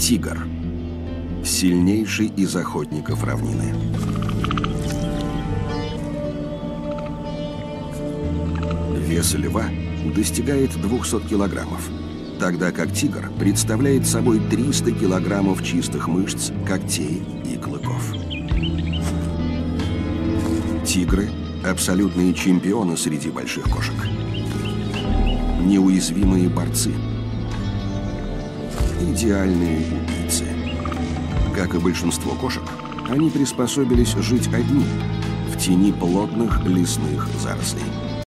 Тигр. Сильнейший из охотников равнины. Вес льва достигает 200 килограммов, тогда как тигр представляет собой 300 килограммов чистых мышц, когтей и клыков. Тигры – абсолютные чемпионы среди больших кошек. Неуязвимые борцы. Идеальные убийцы. Как и большинство кошек, они приспособились жить одни, в тени плотных лесных зарослей.